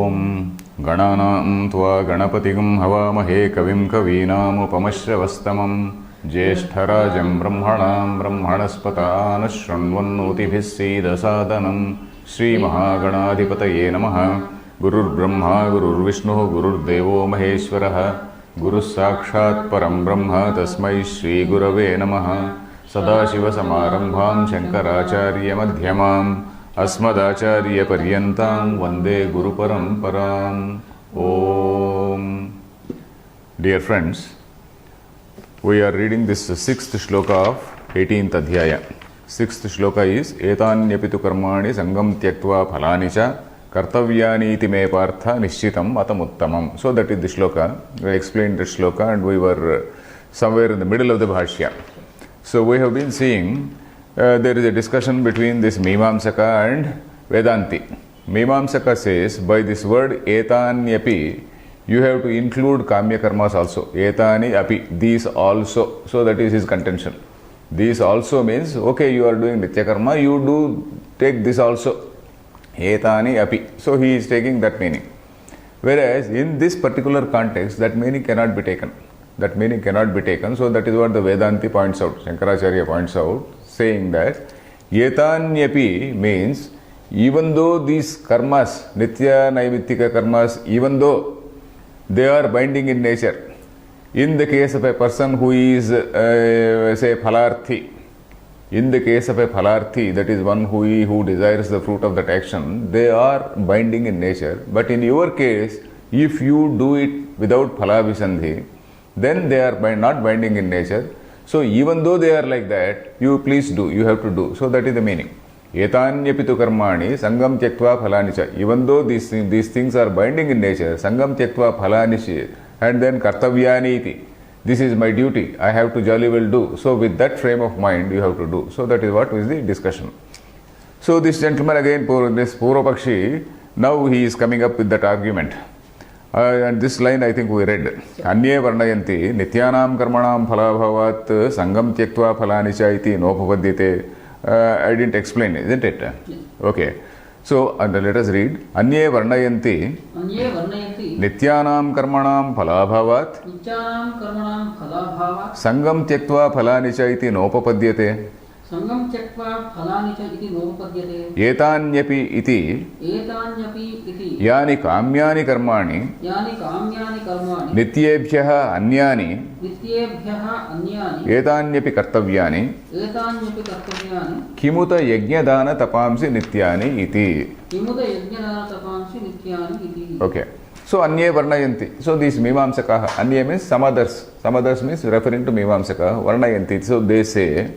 ॐ गणानां त्वा गणपतिं हवामहे कविं कवीनामुपमश्रवस्तमं ज्येष्ठराजं ब्रह्मणां ब्रह्मणस्पतान् शृण्वन्नोतिभिः सीदसादनं श्रीमहागणाधिपतये नमः। गुरुर्ब्रह्मा गुरुर्विष्णुः गुरुर्देवो महेश्वरः गुरुः साक्षात् परं ब्रह्म तस्मै श्रीगुरवे नमः। सदाशिवसमारम्भां शङ्कराचार्यमध्यमाम् अस्मदाचार्यपर्यन्तां वन्दे गुरुपरम्पराम्। ॐ Dear friends, we are reading this sixth shloka of 18th adhyaya. Sixth shloka is etanyapittu karmani sangam tyaktva phalani cha kartavyani iti me partha nishchitam matamuttamam. So that is the shloka. We explained the shloka and we were somewhere in the middle of the bhashya. So we have been seeing there is a discussion between this Mimamsaka and Vedanti. Mimamsaka says by this word etanyapi you have to include kamya karmas also. Etani api, these also. So that is his contention. These also means, okay, you are doing nitya karma, you do take this also. Etani api. So he is taking that meaning. Whereas in this particular context, that meaning cannot be taken. That meaning cannot be taken. So that is what the Vedanti points out. Shankaracharya points out, saying that etanyapi means even though these karmas, nitya naimittika karmas, even though they are binding in nature, in the case of a person who is say phalarthi, in the case of a phalarthi, that is one who desires the fruit of that action, they are binding in nature. But in your case, if you do it without phalavisandhi, then they are not binding in nature. So even though they are like that, you please do, you have to do. So that is the meaning. Etanyapitu karmani sangam tyaktva phalanicha. Even though these things are binding in nature, sangam tyaktva phalanicha, and then kartavyani iti. This is my duty, I have to jolly well do. So with that frame of mind, you have to do. So that is what is the discussion. So this gentleman again, this Purvapakshi, now he is coming up with that argument. And this line I think we read. Anye varnayanti nityanam karmanam phalabhavat sangam tyaktva phalanicha iti nopapadyate. I didn't explain, isn't it? Yes. Okay. So let us read. Anye varnayanti nityanam karmanam phalabhavat sangam tyaktva phalanicha iti nopapadyate. Sangam tyakva phalanicha iti nopapadyate. Etanyapi iti yani kamyani karmani nityebhyaha anyani etanyapi kartavyani kimuta yajnadana tapamsi nityani iti. Okay. So anye varnayanti. So these Mimamsakaha, anye means some others. Some others means referring to Mimamsakaha. Varnayanti. So they say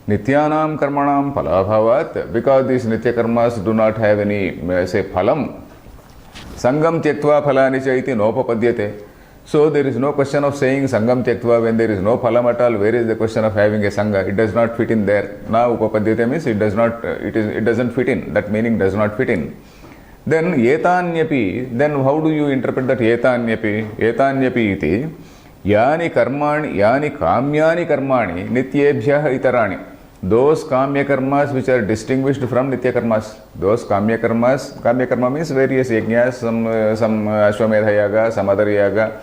Nityanam karmanam phalabhavat, because these nitya karmas do not have any, say, phalam. Sangam tyaktva phalanicha iti nopapadyate. So there is no question of saying sangam tyaktva when there is no phalam at all. Where is the question of having a sangha? It does not fit in there. Now upapadyate means it does not, it doesn't fit in. That meaning does not fit in. Then etanyapi, then how do you interpret that etanyapi? Etanyapi iti yani karmani, yani kamyani karmani nityebhyah itarani. Those kamya karmas which are distinguished from nitya karmas. Those kamya karma means various yajnas, some ashwamedha yaga, some other yaga,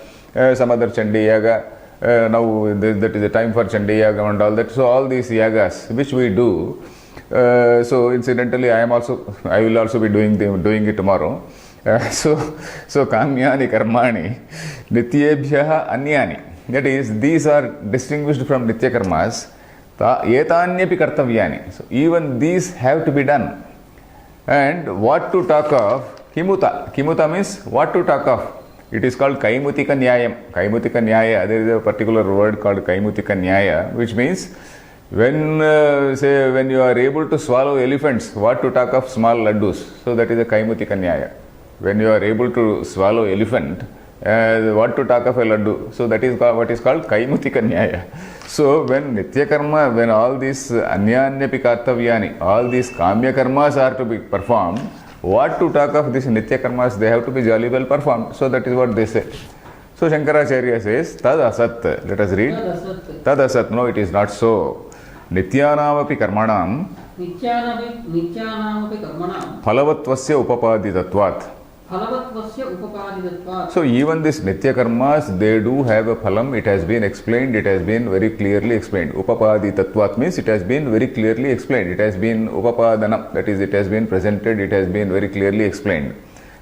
some other chandi yaga. Now that is the time for chandi yaga and all that. So all these yagas which we do. So incidentally, I will also be doing it tomorrow. So kamyani karmani nityebhyaha anyani. That is, these are distinguished from nitya karmas. Etanyapi kartavyani. So even these have to be done. And what to talk of? Kimuta. Kimuta means what to talk of. It is called kaimutika nyayam. Kaimutika nyaya. There is a particular word called kaimutika nyaya, which means when you are able to swallow elephants, what to talk of small laddus. So that is a kaimutika nyaya. When you are able to swallow elephant, what to talk of a laddu. So that is what is called kaimutika nyaya. So when nitya karma, when all these anyanyapi kartavyani, all these kamya karmas are to be performed, what to talk of these nitya karmas, they have to be jolly well performed. So that is what they say. So Shankaracharya says, tad asat. Let us read. Tad asat. No, it is not so. Nityanamapi karmanam phalavattvasya upapaditvatvat. फलवत्वस्य उपपादितत्वात्. So even this nitya karmas, they do have a phalam. It has been explained. It has been very clearly explained. Upapaditattvat means it has been very clearly explained. It has been upapadanam. That is, it has been presented. It has been very clearly explained.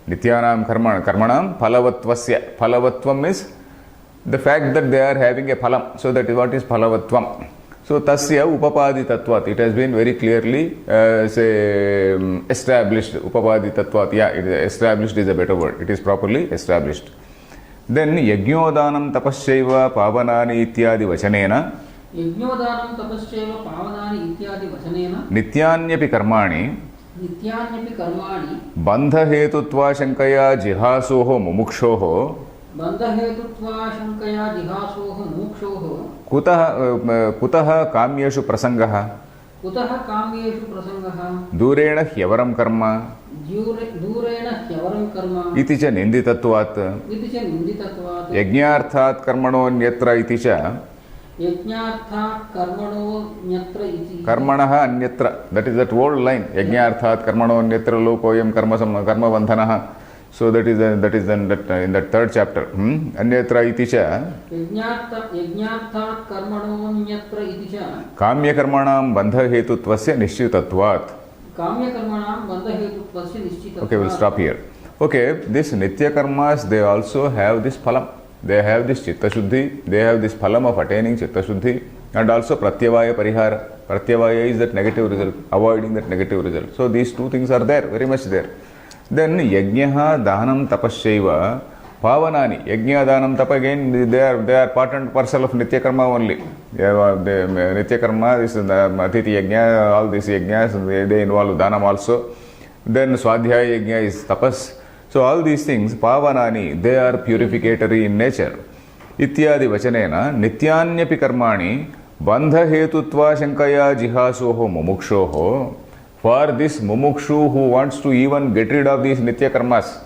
Nityanam karmanam phalavattvasya. Phalavatvam is the fact that they are having a phalam. So that is what is phalavatvam. So tasya upapaditattvat. It has been very clearly established. Upapaditattvat. Yeah, it is established is a better word. It is properly established. Then yajñodanam tapasyaiva pavanani ityadi vachanena. यज्ञोदानं तपश्चैव पावनानि इत्यादि वचनेन नित्यान्यपि कर्माणि नित्यान्यपि कर्माणि बन्धहेतुत्वाशङ्कया जिहासोः मुमुक्षोः बन्धहेतुत्वाशङ्कया जिहासोः मुमुक्षोः कुतः काम्येषु प्रसङ्गः कुतः काम्येषु प्रसङ्गः दूरेण ह्यवरं कर्म दूरेण ह्यवरं कर्म इति च निन्दितत्वात् यज्ञार्थात् कर्मणोऽन्यत्र इति च यज्ञार्थात् कर्मणोऽन्यत्र इति कर्मणः अन्यत्र that is that old line यज्ञार्थात् कर्मणोऽन्यत्र लोकोऽयं कर्मबन्धनः. So that is in that third chapter. अन्यत्र इति च यज्ञार्थात् कर्मणोऽन्यत्र इति च काम्यकर्मणां बन्धहेतुत्वस्य निश्चितत्वात्. काम्यकर्मणां बन्धहेतुत्वस्य निश्चितत्वात्. Okay, we'll stop here. Okay, this nitya karmas, they also have this phalam. They have this chitta shuddhi. They have this phalam of attaining chitta shuddhi, and also pratyavaya parihara. Pratyavaya is that negative result, avoiding that negative result. So these two things are there, very much there. Then yajñaha dahanam tapasyaiva pavanani. Yajña dahanam tapa, again they are part and parcel of nitya karma only. Nitya karma is atiti yajña, all these yajñas they involve dhanam also. Then swadhyaya yajña is tapas. So all these things pavanani, they are purificatory in nature. Ityadi vachanena nityanyapi karmani bandha hetutva shankaya jihasoho mumukshoho. For this mumukshu who wants to even get rid of these nitya karmas,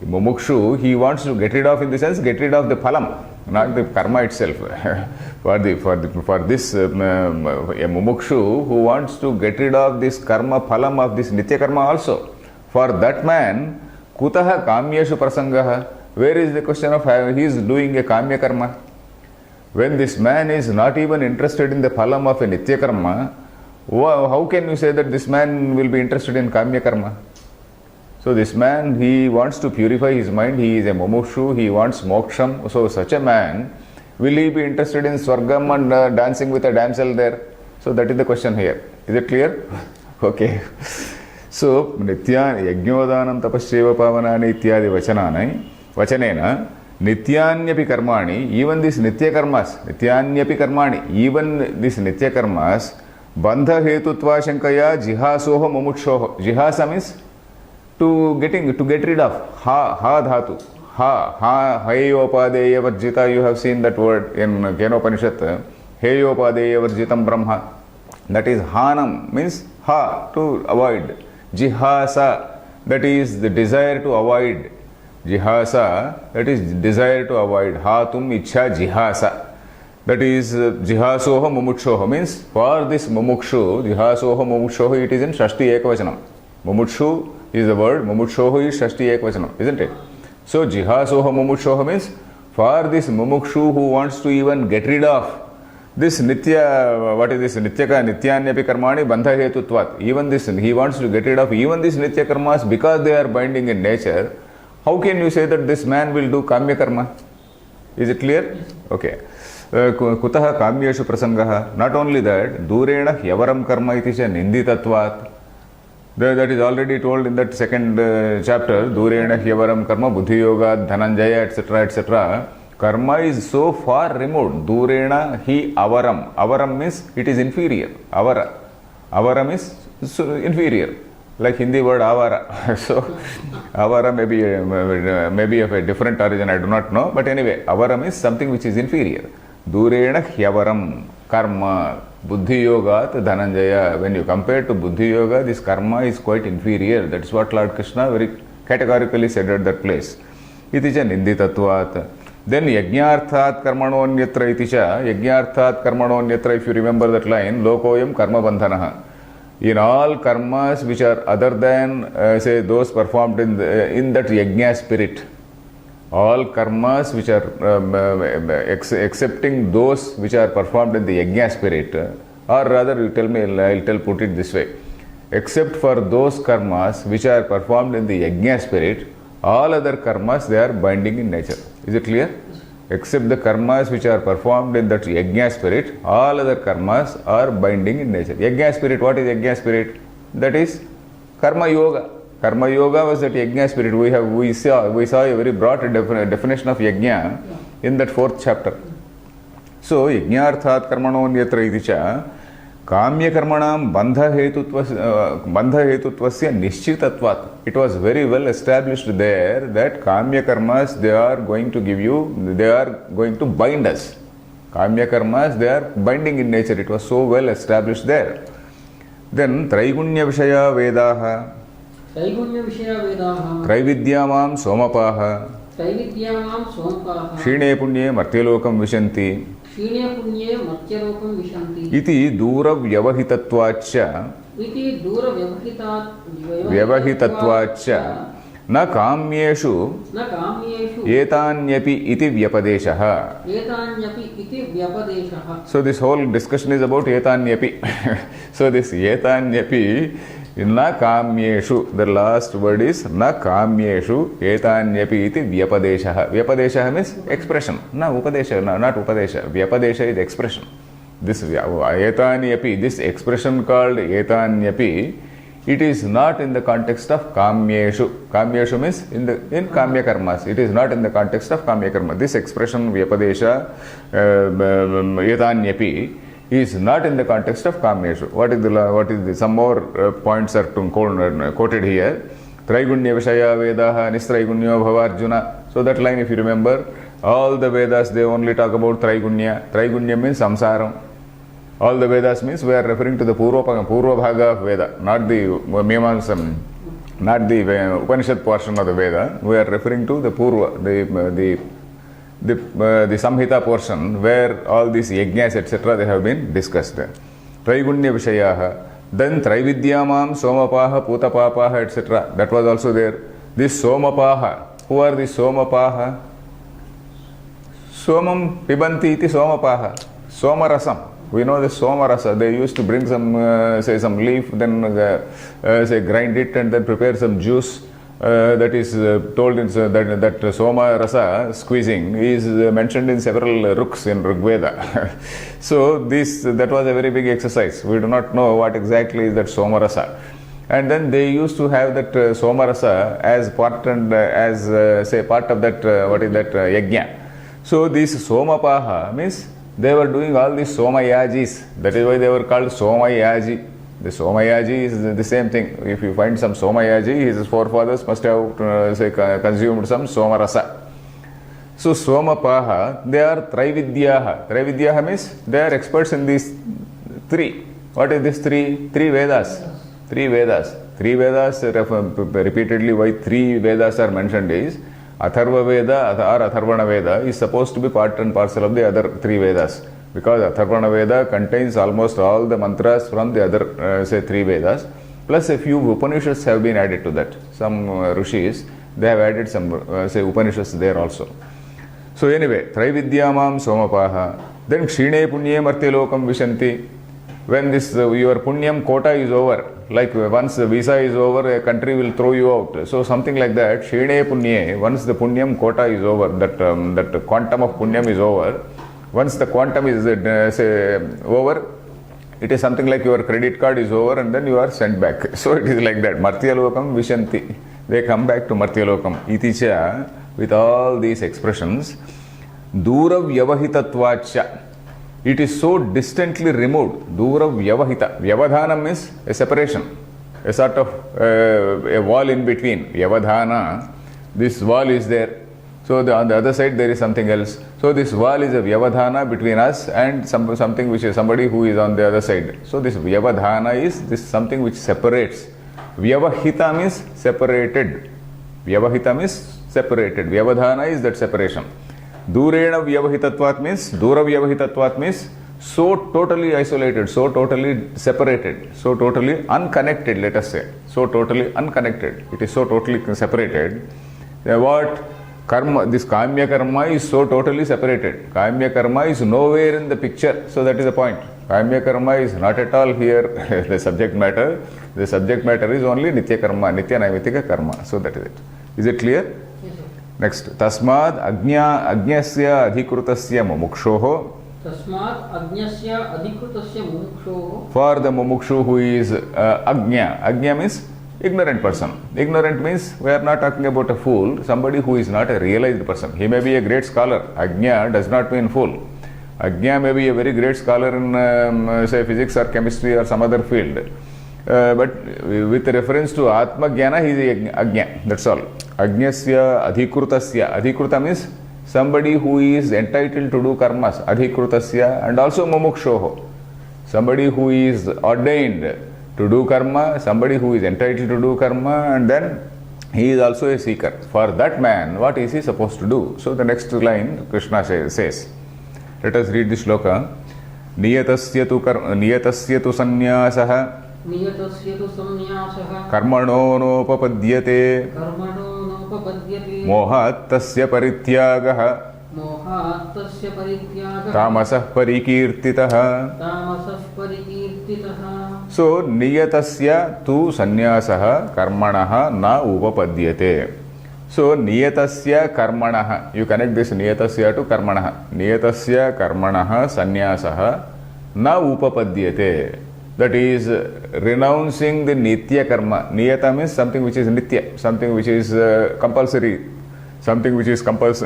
mumukshu, he wants to get rid of, in the sense, get rid of the phalam, not the karma itself. for this a mumukshu who wants to get rid of this karma phalam of this nitya karma also, for that man kutaha kamyeshu prasangaha. Where is the question of he is doing a kamya karma? When this man is not even interested in the phalam of a nitya karma, how can you say that this man will be interested in kamya karma? So this man, he wants to purify his mind, he is a mumukshu, he wants moksham. So such a man, will he be interested in swargam and dancing with a damsel there? So that is the question here. Is it clear? Okay. So nitya yajñodanam tapasyaiva pavanani ityadi vachanena nityanyapi karmani, even this nitya karmas, nityanyapi karmani, even this nitya karmas bandha hetutva shankaya jihasoho mumukshoho. Jihasa means to get rid of. Ha dhatu. Heyopadeya varjita. You have seen that word in Kenopanishad. Heyopadeya varjitam brahma. That is hanam, means ha, to avoid. Jihasa, that is the desire to avoid. Jihasa, that is desire to avoid. Hatum ichha jihasa. That is jihasoho mumukshoho, means for this mumukshu, jihasoho mumukshoho, it is in Shashti Ekavachanam. Mumukshu is the word, mumukshoho is Shashti Ekavachanam, isn't it? So jihasoho mumukshoho means for this mumukshu who wants to even get rid of this nitya, what is this nityanyapi karmani bandha hetutvat. Even this, he wants to get rid of even this nitya karmas because they are binding in nature. How can you say that this man will do kamya karma? Is it clear? Okay. Kutaha kamyeshu prasangaha. Not only that, durena hyavaram karma iti cha ninditatvat. That is already told in that second chapter. Durena hyavaram karma buddhi yoga dhananjaya etc. etc. Karma is so far removed. Durena hi avaram. Avaram means it is inferior. Avara. Avaram is inferior. Like Hindi word avara. So avara may be of a different origin, I do not know. But anyway, avaram is something which is inferior. Durena hyavaram karma buddhi yoga dhananjaya. When you compare to buddhi yoga, this karma is quite inferior. That is what Lord Krishna very categorically said at that place. Iti cha ninditatvat. Then yajñarthat karmanonyatra iti cha. Yajñarthat karmanonyatra, if you remember that line, lokoyam karma bandhanaha. in all karmas which are other than say those performed in that yajna spirit, all karmas which are excepting those which are performed in the yajna spirit, or rather you tell me, I'll put it this way, except for those karmas which are performed in the yajna spirit, all other karmas, they are binding in nature. Is it clear? Except the karmas which are performed in that yajna spirit, all other karmas are binding in nature. Yajna spirit, what is yajna spirit? That is karma yoga. Karma yoga was that yajna spirit. We saw a very broad definition of yajna in that 4th chapter. So yajnarthat karmanonyatra iti cha kamya karmanam bandha hetutvasya nishchitatvat. It was very well established there that kamya karmas, they are going to give you, they are going to bind us. Kamya karmas, they are binding in nature. It was so well established there. Then Traigunya Vishaya Vedaha, Traividyamam Somapaha, Shine Punye Martyalokam Vishanti, Iti Dura Vyavahitatvacha, Vyavahitatvacha, Na Kamyeshu, Etanyapi iti Vyapadeshaha. So this whole discussion is about Etanyapi. So this Etanyapi, Na Kamyeshu, the last word is Na Kamyeshu, Etanyapi iti Vyapadeshaha. Vyapadeshaha means expression. Na Upadesha, not Upadesha. Vyapadesha is expression. This Etanyapi, this expression called Etanyapi, it is not in the context of Kamyeshu. Kamyeshu means in Kamya karmas. It is not in the context of Kamya karma. This expression Vyapadesha, Etanyapi, is not in the context of Kamyeshu. What is the some more points are quoted here. Traigunya Vishaya Vedaha Nistraigunya Bhavarjuna. So that line, if you remember, all the Vedas, they only talk about Traigunya. Traigunya means samsaram. All the Vedas means we are referring to the Purva Bhaga of Veda, not the Mimamsa, not the Upanishad portion of the Veda. We are referring to the Purva, the Samhita portion where all these yajnas etc. they have been discussed. Traigunya Vishayaha, then Traividyamam, Somapaha, Putapapaha etc. That was also there. This Somapaha, who are the Somapaha? Somam Pibanti iti Somapaha, Somarasam. We know the Somarasa, they used to bring some, say some leaf, then say grind it and then prepare some juice that is told in that Somarasa squeezing is mentioned in several ruks in Rigveda. So that was a very big exercise. We do not know what exactly is that Somarasa. And then they used to have that Somarasa as part and as say part of that yajna. So this Somapaha means they were doing all these Somayajis. That is why they were called Somayaji. The Somayaji is the same thing. If you find some Somayaji, his forefathers must have consumed some Somarasa. So Somapaha, they are Traividyaha. Traividyaha means they are experts in these three. What is this three? Three Vedas. Three Vedas. Three Vedas, repeatedly why three Vedas are mentioned is Atharva Veda or Atharvana Veda is supposed to be part and parcel of the other three Vedas, because Atharvana Veda contains almost all the mantras from the other say three Vedas, plus a few Upanishads have been added to that. Some Rishis, they have added some say Upanishads there also. So anyway, Traividyamam Somapaha, then Kshine Punye Martyalokam Vishanti. When this your Punyam quota is over, like once the visa is over, a country will throw you out. So something like that, Shine Punye, once the Punyam quota is over, that quantum of Punyam is over, once the quantum is say over, it is something like your credit card is over and then you are sent back. So it is like that. Martyalokam Vishanti. They come back to Martyalokam. Iticha, with all these expressions, Dura Vyavahitatvacha. It is so distantly removed. Dura Vyavahita. Vyavadhana means a separation, a sort of a wall in between. Vyavadhana, this wall is there. So on the other side there is something else. So this wall is a Vyavadhana between us and something which is somebody who is on the other side. So this Vyavadhana is this something which separates. Vyavahita means separated. Vyavahita means separated. Vyavadhana is that separation. Durena Vyavahitatvat means, Dura Vyavahitatvat means, so totally isolated, so totally separated, so totally unconnected, let us say, so totally unconnected. It is so totally separated. What? Karma, this Kamya karma is so totally separated. Kamya karma is nowhere in the picture, so that is the point. Kamya karma is not at all here the subject matter. The subject matter is only Nitya karma, Nitya Naimitika karma. So that is it. Is it clear? Yes, sir. Next, Tasmad Agnyasya Adhikrutasya Mumukshoho. तस्मात् अज्ञस्य अधिकृतस्य मुमुक्षोः. For the Mumukshu who is Agnya. Agnya means ignorant person. Ignorant means we are not talking about a fool, somebody who is not a realized person. He may be a great scholar. Agnya does not mean fool. Agnya may be a very great scholar in say physics or chemistry or some other field. But with reference to Atma Jnana, he is Agnya. That's all. Agnyasya Adhikrutasya. Adhikruta means somebody who is entitled to do karmas. Adhikrutasya. And also Mumukshoho. Somebody who is ordained to do karma, somebody who is entitled to do karma, and then he is also a seeker. For that man, what is he supposed to do? So the next line Krishna says, let us read this shloka. Niyatasya tu sannyasah नियतस्य तु संन्यासः karmano nopapadyate कर्मणो नोपपद्यते mohat tasya parithyagah मोहात् तस्य परित्यागः tamasah parikirtitah. तामसः परिकीर्तितः. So, niyatasya tu sannyasah karmanaha na upapadyate. So, niyatasya karmanaha. You connect this niyatasya to karmanaha. Niyatasya karmanaha sannyasah na upapadyate. That is renouncing the nitya karma. Niyata means something which is nitya, something which is compulsory, something which is which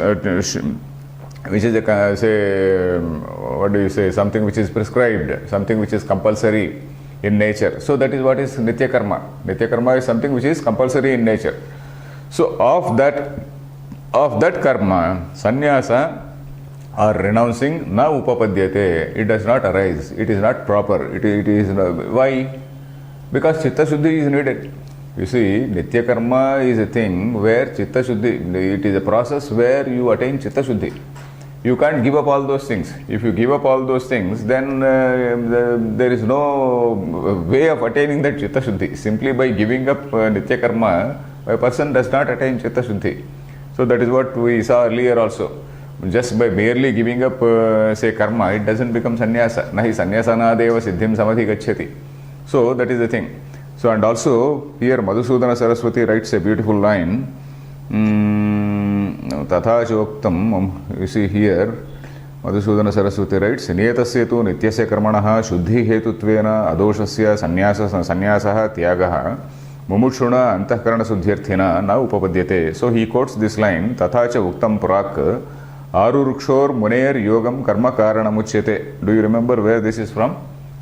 is say, what do you say, something which is prescribed, something which is compulsory in nature. So that is what is nitya karma. Nitya karma is something which is compulsory in nature. So of that karma, sannyasa or renouncing na upapadyate, it does not arise, it is not proper. It is why? Because chitta shuddhi is needed. You see, nitya karma is a thing where chitta shuddhi, it is a process where you attain chitta shuddhi. You can't give up all those things. If you give up all those things, then there is no way of attaining that chitta shuddhi. Simply by giving up nitya karma, a person does not attain chitta shuddhi. So that is what we saw earlier also. Just by merely giving up, say, karma, it doesn't become sannyasa. Nahi sannyasana deva siddhim samadhi gacchati. So that is the thing. So, and also here Madhusudana Saraswati writes a beautiful line. Tatha choktam, you see here, Madhusudana Saraswati writes, Niyatasya tu nityasya karmanaha shuddhi hetutvena adoshasya sannyasah tyagaha mumutshuna antahkarana suddhyarthina na upapadyate. So he quotes this line, Tatha cha uktam purak arurukshor muner yogam karma karanamuchyate. Do you remember where this is from?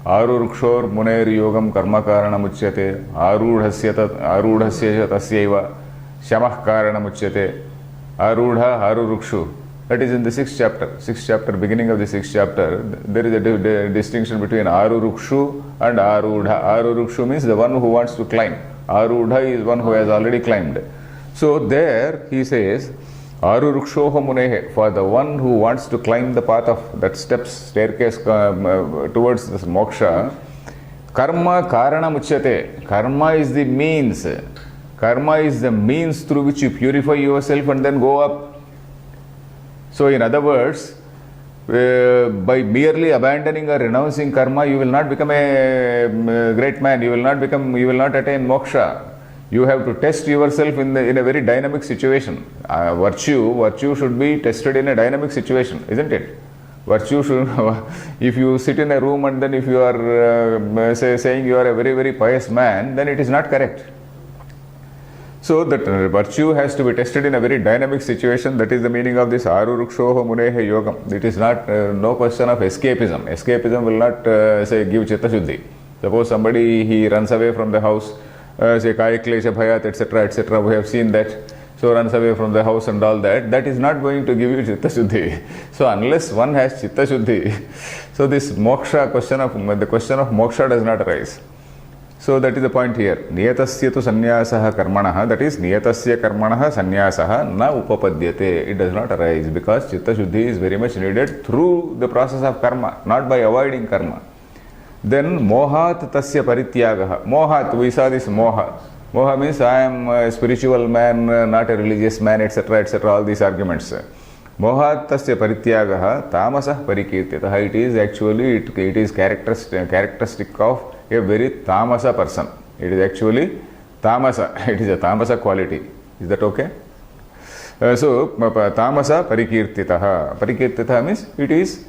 Arurukshor muner yogam karma karanamuchyate arudhasya tasyaiva shamah karanamuchyate. Arudha Arurukshu. That is in the 6th chapter. 6th chapter, beginning of the 6th chapter, there is a distinction between Arurukshu and Arudha. Arurukshu means the one who wants to climb. Arudha is one who has already climbed. So there he says, Arurukshoha munehe, for the one who wants to climb the path of that staircase towards this moksha, karma karana muchyate. Karma is the means. Karma is the means through which you purify yourself and then go up. So in other words, by merely abandoning or renouncing karma, you will not become a great man. You will not attain moksha. You have to test yourself in a very dynamic situation. Virtue should be tested in a dynamic situation, isn't it? Virtue should, if you sit in a room and then if you are saying you are a very, very pious man, then it is not correct. So that virtue has to be tested in a very dynamic situation. That is the meaning of this Arurukshoho Munehe Yogam. It is not no question of escapism. Escapism will not say give chitta shuddhi. Suppose somebody he runs away from the house, say kaya klesha bhayat, etc., etc. We have seen that. So runs away from the house and all that. That is not going to give you chitta shuddhi. So unless one has chitta shuddhi, so this moksha question of the question of moksha does not arise. So that is the point here. Niyatasya tu sannyasah karmanah, that is niyatasya karmanah sannyasah na upapadyate. It does not arise because chitta shuddhi is very much needed through the process of karma, not by avoiding karma. Then mohat tasya parityagah. Mohat, we saw this moha. Moha means I am a spiritual man, not a religious man, etc., etc., all these arguments. Mohat tasya parityagah tamasah parikirtitah. It is actually, it is characteristic of a very tamasa person. It is actually tamasa. It is a tamasa quality. Is that okay? So, tamasa parikirtitah. Parikirtitah means it is,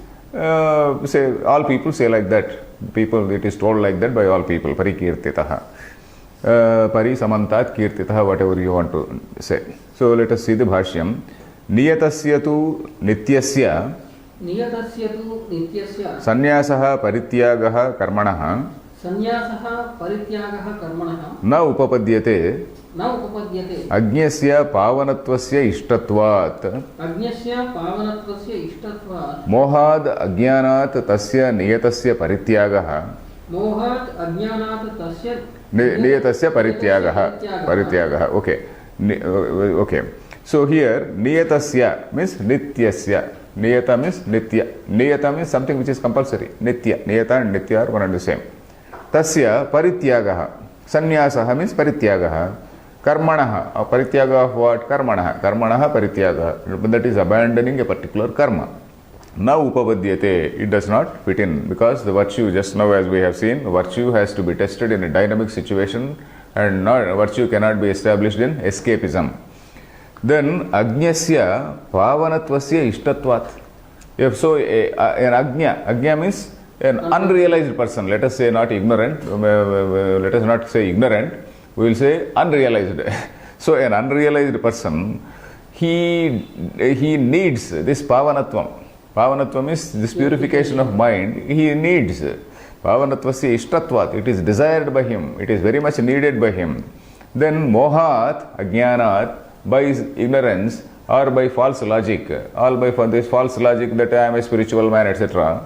say, all people say like that. People, it is told like that by all people. Parikirtitah. Pari samantat kirtitah, whatever you want to say. So, let us see the bhashyam. Niyatasya tu nityasya sannyasah parityagah karmanah na upapadyate ajñasya pavanatvasya ishtatvat mohad ajñanat tasya niyatasya parityagah niyatasya parityagah. Okay. Okay. So here niyatasya means nityasya. Niyata means nitya. Niyata means something which is compulsory. Nitya. Niyata and nitya are one and the same. Tasya parityagaha. Sannyasah means parityagaha. Karmanaha. Parityaga of what? Karmanaha. Karmanaha parityagaha. That is abandoning a particular karma. Now upapadyate. It does not fit in because the virtue, just now as we have seen, virtue has to be tested in a dynamic situation and virtue cannot be established in escapism. Then ajñasya pavanatvasya ishtatvat. If so, an ajña means an unrealized person. Let us say not ignorant. Let us not say ignorant. We will say unrealized. So an unrealized person, he needs this pavanatvam. Pavanatvam is this purification of mind. He needs pavanatvasya ishtatvat. It is desired by him. It is very much needed by him. Then mohat ajñanat, by ignorance or by false logic, all by this false logic that I am a spiritual man, etc.,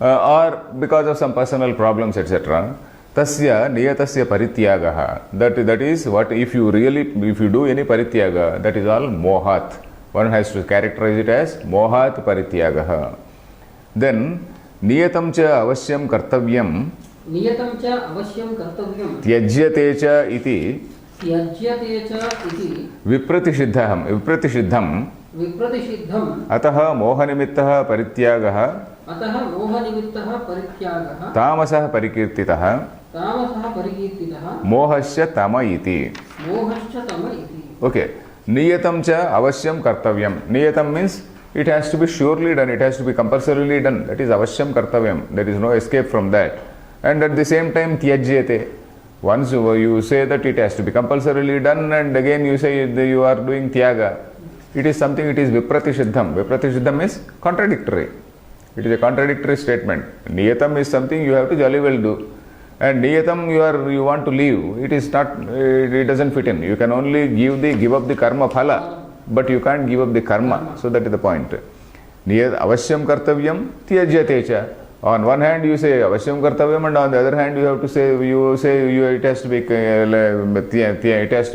or because of some personal problems, etc., tasya niyatasya parityagaha. That is what, if you do any parityaga, that is all mohat. One has to characterize it as mohat parityagaha. Then niyatam cha avasyam kartavyam tyajyate cha iti विप्रतिषिद्धम अतः मोहनिमित्तः परित्यागः तामसः परिकीर्तितः मोहस्य तम इति. Okay. Niyatam cha avasyam kartavyam. Niyatam means it has to be surely done, it has to be compulsorily done. That is avasyam kartavyam. There is no escape from that. And at the same time tyajyate. Once you say that it has to be compulsorily done and again you say you are doing tyaga, it is something, it is vipratishiddham. Vipratishiddham is contradictory. It is a contradictory statement. Niyatam is something you have to jolly well do. And niyatam you want to leave. It is not, it doesn't fit in. You can only give up the karma phala, but you can't give up the karma. So that is the point. Avasyam kartavyam tyajyate cha. On one hand you say avasyam kartavyam and on the other hand you have to say, it has to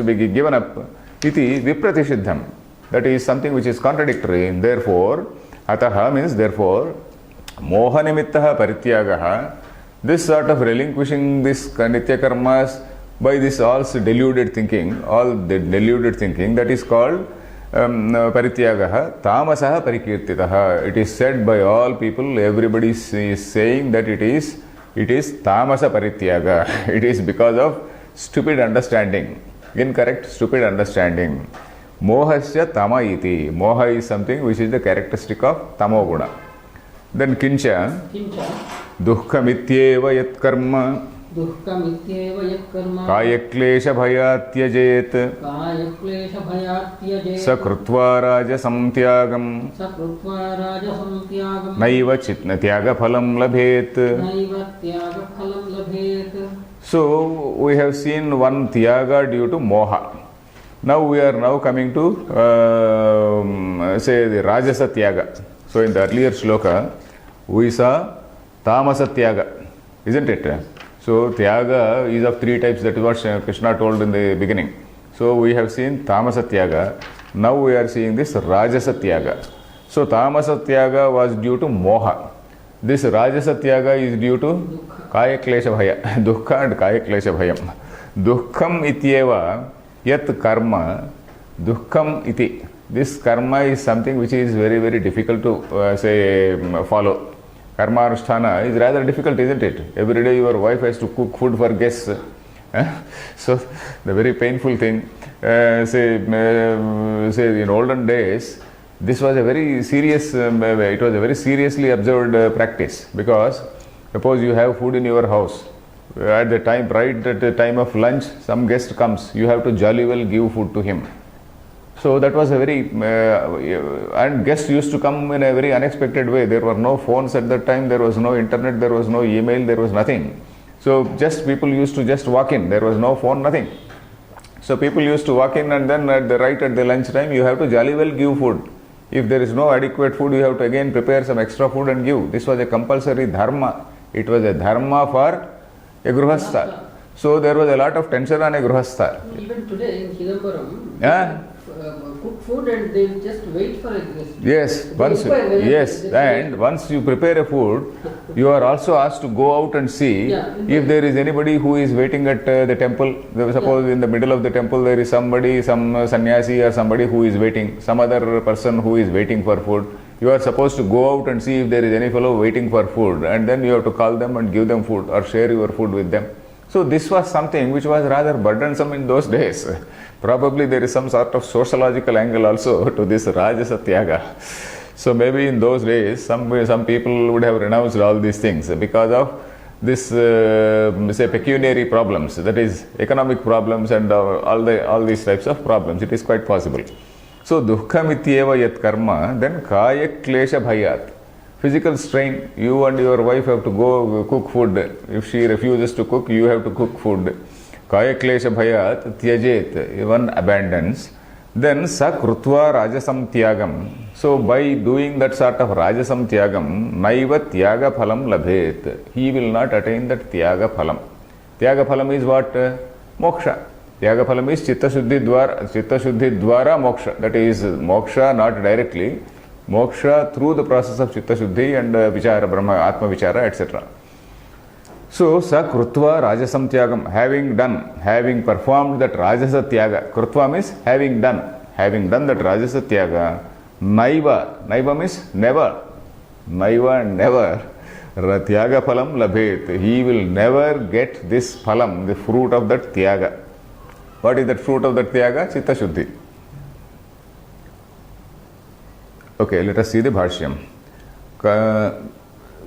be given up. Iti vipratishiddham. That is something which is contradictory. Therefore, ataha means therefore, mohanimittaha parityagaha. This sort of relinquishing this nitya karmas by this all deluded thinking, that is called parityagaha tamasaha parikirtitaha. It is said by all people, everybody is saying that it is tamasa parityaga. It is because of stupid understanding, incorrect stupid understanding. Mohasya tama iti. Moha is something which is the characteristic of tamoguna. Then kincha dukkamityeva yat karma कायक्लेश भयात् त्यजेत् सकृत्वा राजसं त्यागं नैव त्यागफलं लभेत्. So we have seen one tyaga due to moha. Now we are coming to say the rajasa tyaga. So in the earlier shloka we saw tamasa tyaga, isn't it? So Tyaga is of three types. That is what Krishna told in the beginning. So we have seen Tamasa Tyaga. Now we are seeing this Rajasa Tyaga. So Tamasa Tyaga was due to Moha. This Rajasa Tyaga is due to Kaya Klesha Bhaya. Dukkha and Kaya Klesha Bhayam. Dukkham ityeva yat karma. Dukkham iti. This karma is something which is very, very difficult to follow. Karma anusthana is rather difficult, isn't it? Every day your wife has to cook food for guests. So the very painful thing. Say in olden days, this was a very serious. It was a very seriously observed practice, because suppose you have food in your house. At the time, right at the time of lunch, some guest comes. You have to jolly well give food to him. So that was a very, and guests used to come in a very unexpected way. There were no phones at that time, there was no internet, there was no email, there was nothing. So just people used to just walk in, there was no phone, nothing. So people used to walk in, and then right at the lunch time, you have to jolly well give food. If there is no adequate food, you have to again prepare some extra food and give. This was a compulsory dharma. It was a dharma for a gruhastha. So there was a lot of tension on a gruhastha. Even today in Chidambaram, Yeah. Cook food and they just wait for a guest. Yes, once you prepare a food, you are also asked to go out and see if there is anybody who is waiting at the temple. Suppose in the middle of the temple there is somebody, some sannyasi or somebody who is waiting, some other person who is waiting for food. You are supposed to go out and see if there is any fellow waiting for food, and then you have to call them and give them food or share your food with them. So this was something which was rather burdensome in those days. Probably there is some sort of sociological angle also to this Rajasa Tyaga. So maybe in those days, some people would have renounced all these things because of this, pecuniary problems, that is, economic problems and all these types of problems. It is quite possible. So dukkha yat karma, then kaya klesha bhayat. Physical strain, you and your wife have to go cook food. If she refuses to cook, you have to cook food. Kaya klesha bhayat tyajet, one abandons. Then sa krutva rajasam tyagam. So by doing that sort of rajasam tyagam, naiva tyaga phalam labhet. He will not attain that tyaga phalam. Tyaga phalam is what? Moksha. Tyaga phalam is chitta shuddhi dwara moksha. That is moksha not directly. Moksha through the process of chitta shuddhi and vichara, brahma, atma vichara, etc. So, sa krutva rajasam tyagam, having performed that rajasa tyaga. Krutva means having done that rajasa tyaga. Naiva means never. Tyaga phalam labhet. He will never get this phalam, the fruit of that tyaga. What is that fruit of that tyaga? Chitta shuddhi. Okay, let us see the Bhashyam.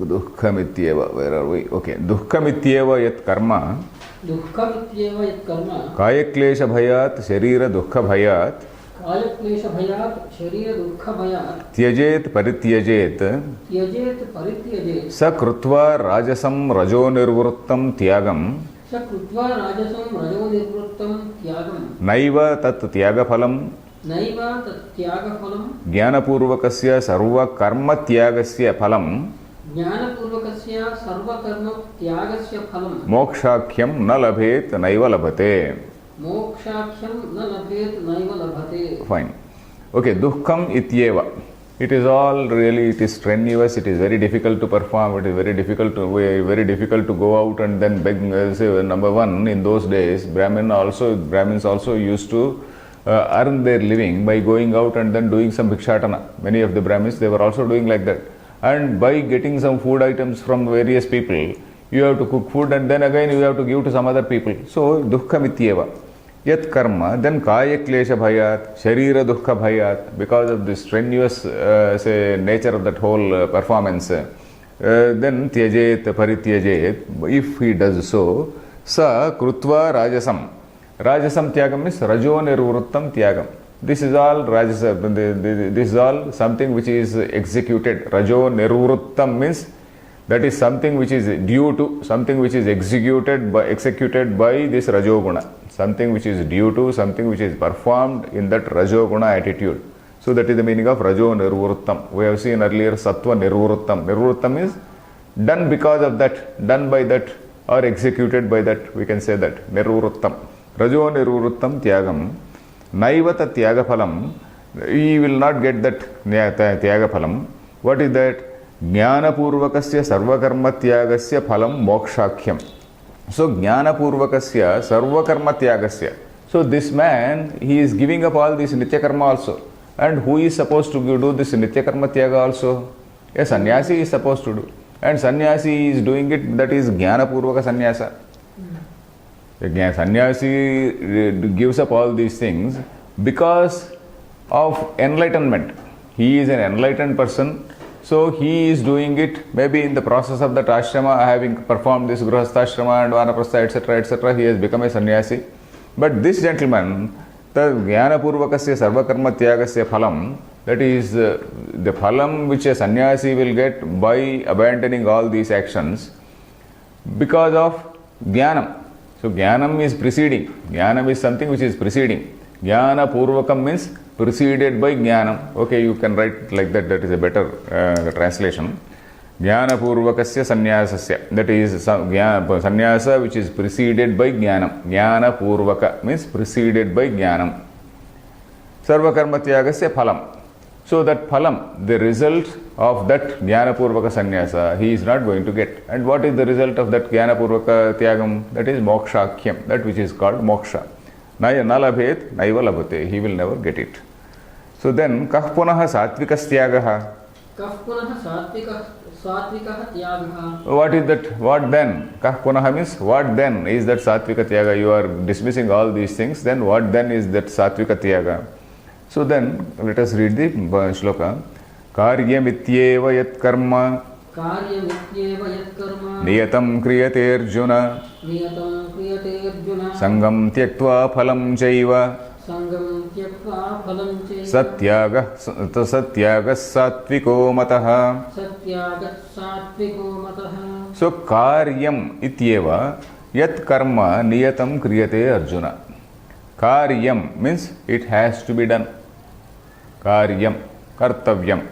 Dukkha-mityeva, where are we? Okay, dukkha-mityeva yat karma. Dukkha-mityeva yat karma. Kaya-klesha bhayat, sharira dukkha bhayat. Kaya-klesha bhayat, sharira dukkha bhayat. Tyajet parityajet. Tyajet parityajet. Sa krutva rajasam rajo nirvruttam tyagam. Sa krutva rajasam rajo nirvruttam tyagam. Naiva tat tyaga phalam. Naiva tat tyaga phalam. Jnanapurvakasya sarva karma tyagasya phalam. Jnanapurvakasya sarva karma tyagasya phalam. Mokshakhyam na labhet naiva labhate. Mokshakhyam na labhet naiva labhate. Fine. Okay, dukkham ityeva. It is all really, it is strenuous, it is very difficult to perform, it is very difficult to go out and then beg. Say, number one, in those days, Brahmins also used to earn their living by going out and then doing some bhikshatana. Many of the Brahmins, they were also doing like that. And by getting some food items from various people, you have to cook food and then again you have to give to some other people. So, dukkha mityeva. Yat karma, then kaya klesha bhayat, sharira dukkha bhayat, because of the strenuous nature of that whole performance. Then tyajet parityajet, if he does so, sa krutva rajasam. Rajasam tyagam is rajo nirvruttam tyagam. This is all rajasa, this is all something which is executed. Rajo nirvruttam means that is something which is due to, something which is executed by this rajoguna. Something which is due to, something which is performed in that rajoguna attitude. So that is the meaning of rajo nirvruttam. We have seen earlier sattva nirvruttam. Nirvruttam is done because of that, done by that or executed by that, we can say that, nirvrittam. Rajo nirvrittam tyagam. Naivata tyagaphalam. He will not get that tyagaphalam. What is that? Jnana purvakasya sarvakarma tyagasya phalam mokshakhyam. So jnana purvakasya sarvakarma tyagasya. So this man, he is giving up all this nitya karma also. And who is supposed to do this nitya karma tyaga also? A sannyasi is supposed to do. And sannyasi is doing it, that is jnana purvaka sannyasa. The sannyasi gives up all these things because of enlightenment. He is an enlightened person, so he is doing it maybe in the process of that ashrama, having performed this grihastha and vanaprastha, etc., he has become a sannyasi. But this gentleman, the jnana purvakasya sarvakarma tyagasya phalam, that is the phalam which a sannyasi will get by abandoning all these actions because of jnanam. So jnanam is preceding. Jnanam is something which is preceding. Jnana purvakam means preceded by jnanam. Okay, you can write like that, that is a better translation. Jnana purvakasya sannyasasya, that is sannyasa which is preceded by jnanam. Jnana purvaka means preceded by jnanam. Sarvakarma tyagasya phalam. So that phalam, the result of that jnana purvaka sannyasa, he is not going to get. And what is the result of that jnana purvaka tyagam? That is mokshakhyam, that which is called moksha. Naya nalabhet naiva labhate, he will never get it. So then, kah punaha satvikas tyagaha. Kah punaha satvikah tyagaha. What is that? What then? Kah punaha means what then is that satvika tyaga? You are dismissing all these things, then what then is that satvika tyaga? So then, let us read the shloka. Karyamityeva yat karma niyatam kriyate arjuna sangam tyaktva phalam chaiva satyaga satviko mataha. So karyam ityeva yat karma niyatam kriyate arjuna. Karyam means it has to be done. Karyam, kartavyam.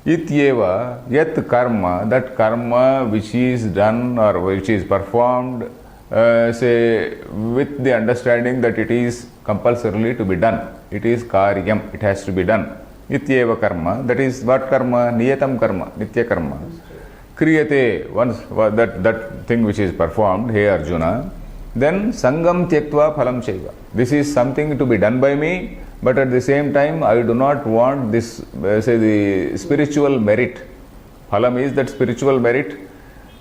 Ityeva yat karma, that karma which is done or which is performed, say with the understanding that it is compulsorily to be done. It is karyam, it has to be done. Ityeva karma, that is what karma? Niyatam karma, nitya karma. Kriyate, once that thing which is performed, hey Arjuna, then sangam tyaktva phalam chaiva. This is something to be done by me, but at the same time I do not want this, say the spiritual merit. Phalam is that spiritual merit.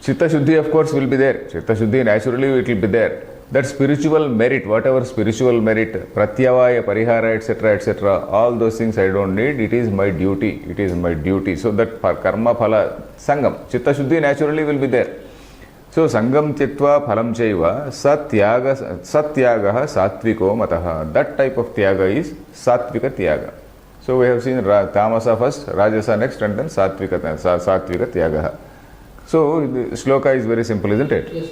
Chitta Shuddhi of course will be there. Chitta Shuddhi naturally it will be there. That spiritual merit, whatever spiritual merit, pratyavaya, parihara, etc., all those things I don't need. It is my duty. It is my duty. So that karma phala, sangam, Chitta Shuddhi naturally will be there. So sangam tyaktva phalam chaiva satyagaha satviko mataha. That type of tyaga is satvika tyaga. So we have seen tamasa first, rajasa next, and then satvika tyagaha. So the shloka is very simple, isn't it? Yes.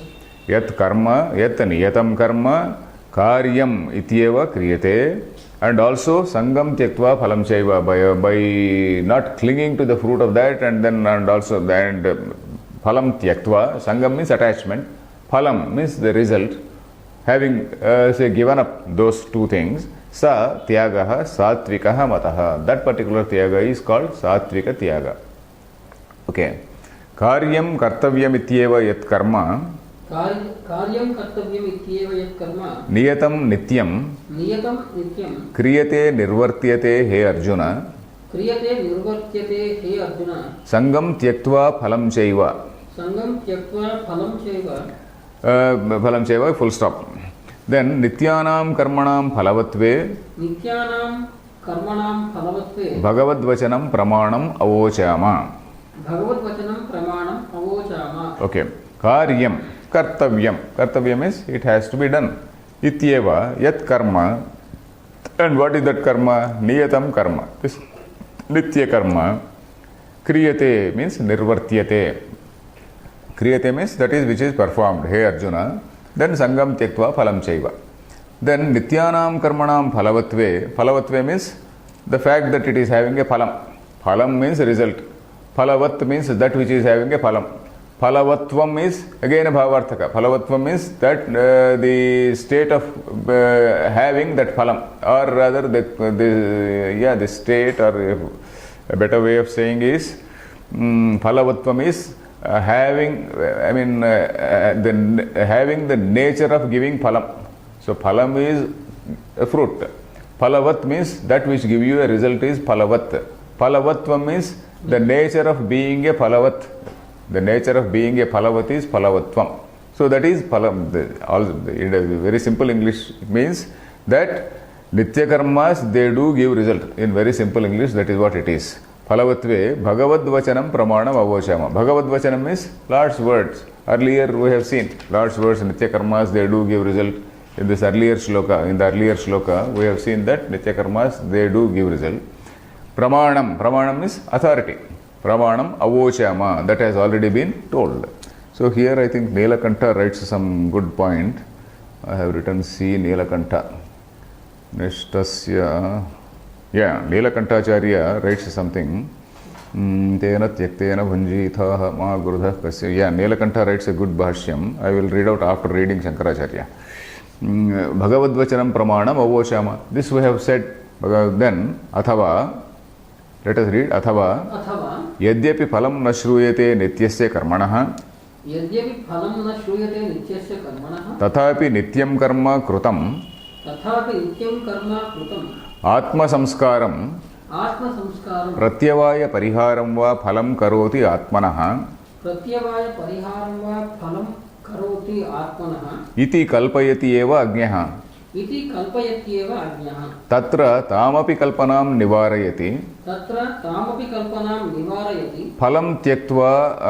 Yat karma, yat niyatam karma, karyam ityeva kriyate, and also sangam tyaktva phalam chaiva, by not clinging to the fruit of that, and then and also and phalam tyaktva, sangam means attachment, phalam means the result, having say given up those two things, sa tyagaha satvikaha mataha. That particular tyaga is called satvika tyaga. Okay. Karyam kartavyam ityeva yat karma Karyam kartavyam ityeva yat karma niyatam nityam kriyate nirvartyate he Arjuna sangam tyaktva phalam chaiva. Phalam chaiva, full stop. Then nityanam karmanam phalavatve bhagavad vachanam pramanam avochama. Okay. Karyam, kartavyam. Kartavyam is it has to be done. Ityeva yat karma. And what is that karma? Niyatam karma. This nitya karma. Kriyate means nirvartyate. Kriyate means that is which is performed. Hey Arjuna. Then sangam tyaktva phalam chaiva. Then nityanam karmanam phalavatve. Phalavatve means the fact that it is having a phalam. Phalam means result. Phalavat means that which is having a phalam. Phalavatvam is again a bhavarthaka. Phalavatvam is that the state of having that phalam, or rather the state, or a better way of saying is phalavatvam is having, having the nature of giving phalam. So phalam is a fruit. Phalavat means that which give you a result is phalavat. Phalavatvam means the nature of being a phalavat. The nature of being a phalavat is phalavatvam. So that is phalam. In a very simple English, it means that nitya karmas, they do give result. In very simple English, that is what it is. Phalavatve bhagavad vachanam pramanam avochama. Bhagavad vachanam means Lord's words. Earlier we have seen Lord's words, nitya karmas, they do give result. In the earlier shloka, we have seen that nitya karmas, they do give result. Pramanam is authority. Pramanam avochama, that has already been told. So here I think Nilakanta writes some good point. I have written C. Nilakanta. Nishtasya. Yeah, Nilakantacharya writes something. Tena tyaktena bhunjitha ma gurudha kasya. Yeah, Nilakanta writes a good bhashyam. I will read out after reading Shankaracharya. Bhagavad vachanam pramanam avochama. This we have said. Then, athava. Let us read. Athava. Yadyapi phalam na shruyate nityasya karmanaha. Yadyapi phalam na shruyate nityasya karmanaha. Tathapi nityam karma krutam. Tathapi nityam karma krutam. Atma samskaram. Pratyavaya pariharam va phalam karoti atmanaha. Pratyavaya pariharam va phalam karoti atmanaha. Iti kalpayati eva agnyah. Iti kalpayatyeva ajñah. Tatra tamapi kalpanam nivarayati. Tatra tamapi kalpanam nivarayati. Phalam tyaktva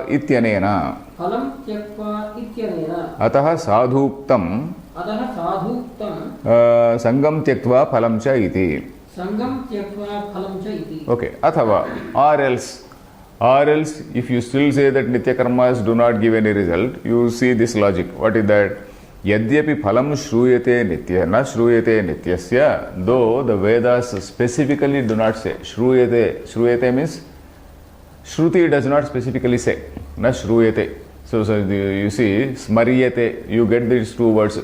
ityanena. Phalam tyaktva ityanena. Ataha sadhuktam. Ataha sadhuktam. Sangam tyaktva phalam cha iti. Sangam tyaktva phalam cha iti. Okay. Athava. Or else, if you still say that nitya karmas do not give any result, you see this logic. What is that? Yadyapi phalam shruyate nitya na shruyate nityasya, though the Vedas specifically do not say. Shruyate means Shruti does not specifically say. Na shruyate. So you see, smaryate, you get these two words.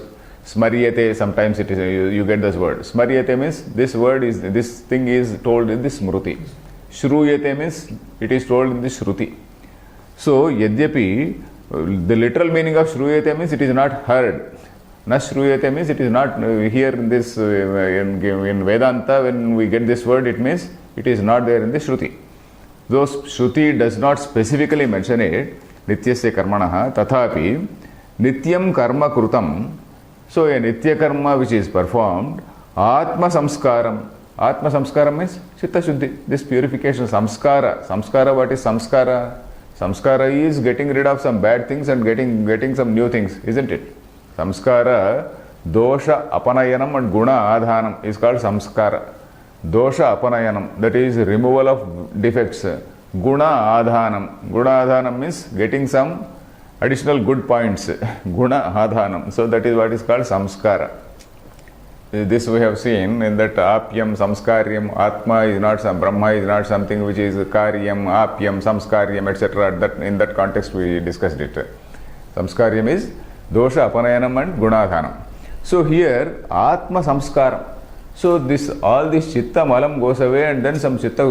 Smaryate, sometimes it is, you get this word. Smaryate means this thing is told in the smruti. Shruyate means it is told in the shruti. So, yadyapi, the literal meaning of shruyate means it is not heard. Na shruyate means it is not here in this, in Vedanta, when we get this word, it means it is not there in the shruti. Though shruti does not specifically mention it, nityasya karmanaha, tathapi, nityam karma krutam. So, a nitya karma which is performed, atma samskaram. Atma samskaram means chitta shuddhi. This purification, samskara. Samskara, what is samskara? Samskara is getting rid of some bad things and getting some new things, isn't it? Samskara, dosha apanayanam and guna adhanam is called samskara. Dosha apanayanam, that is removal of defects. Guna adhanam means getting some additional good points. Guna adhanam. So that is what is called samskara. This we have seen in that apyam, samskaryam, atma is not some, Brahma is not something which is karyam, apyam, samskaryam, etc. In that context we discussed it. Samskaryam is dosha apanayanam and gunadhanam. So here atma samskaram. So all this chitta malam goes away and then some chitta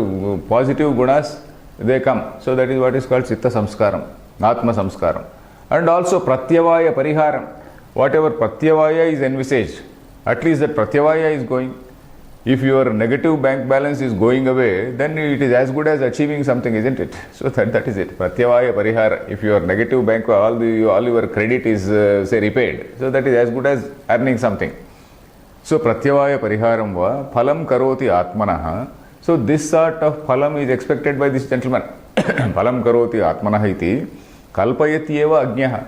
positive gunas they come. So that is what is called chitta samskaram, atma samskaram. And also pratyavaya pariharam. Whatever pratyavaya is envisaged, at least that pratyavaya is going. If your negative bank balance is going away, then it is as good as achieving something, isn't it? So that is it. Pratyavaya parihara. If your negative bank, all your credit is say repaid, so that is as good as earning something. So pratyavaya pariharam va phalam karoti atmanaha. So this sort of phalam is expected by this gentleman. Phalam karoti atmanaha iti kalpayatyeva agnyaha.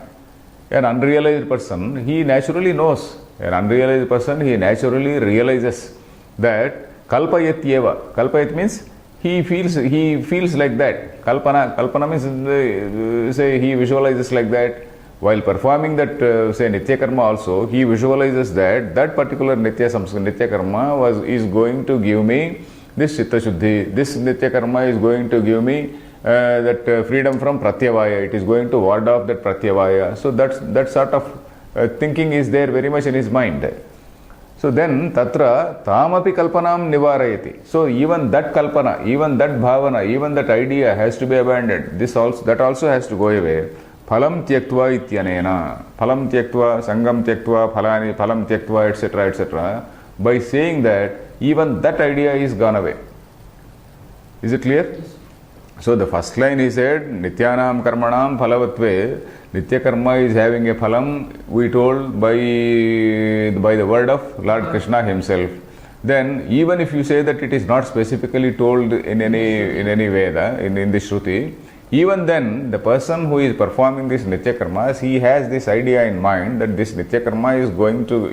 An unrealized person, he naturally knows. An unrealized person, he naturally realizes that kalpayatyeva. Kalpayat means he feels like that. Kalpana means say he visualizes like that. While performing that say nitya karma also, he visualizes that particular nitya karma is going to give me this chitta shuddhi. This nitya karma is going to give me freedom from pratyavaya. It is going to ward off that pratyavaya. So that sort of thinking is there very much in his mind. So then tatra tamapi kalpanam nivarayati. So even that kalpana, even that bhavana, even that idea has to be abandoned. That also has to go away. Phalam tyaktva ityanena. Phalam tyaktva, sangam tyaktva, phalam tyaktva, etc., etc. By saying that, even that idea is gone away. Is it clear? Yes. So the first line he said, Nityanam karmanam phalavatve. Nitya karma is having a phalam, we told by the word of Lord Krishna himself. Then even if you say that it is not specifically told in any Veda, in the Shruti, even then the person who is performing this Nitya karmas, he has this idea in mind that this Nitya karma is going to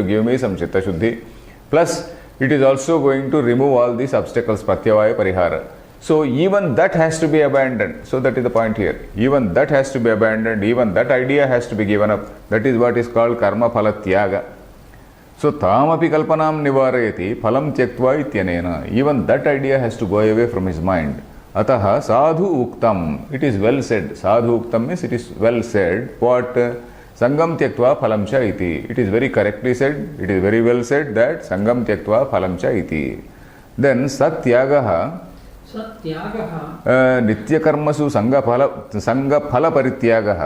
give me some Chitta Shuddhi. Plus it is also going to remove all these obstacles, Pratyavaya Parihara. So even that has to be abandoned. So that is the point here. Even that has to be abandoned. Even that idea has to be given up. That is what is called karma phala tyaga. So tamapi kalpanam nivarayati phalam tyaktva ityanena. Even that idea has to go away from his mind. Ataha sadhu uktam. It is well said. Sadhu uktam means it is well said. What? Sangam tyaktva phalam cha iti. It is very correctly said. It is very well said that sangam tyaktva phalam cha iti. Then satyagaha नित्यकर्मसु संगफलपरित्यागः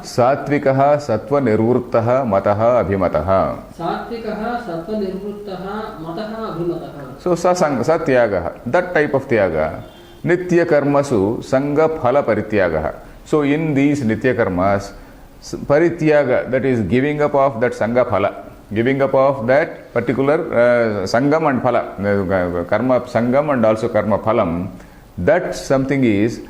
सात्विकः सत्वनिर्वृत्तः मतः अभिमतः So satyagah, that type of tyaga. Nityakarmasu sangaphalaparityagah. So in these nityakarmas, parityaga, that is giving up of that sangaphala. Giving up of that particular sangam and phala, karma sangam and also karma phalam, that something is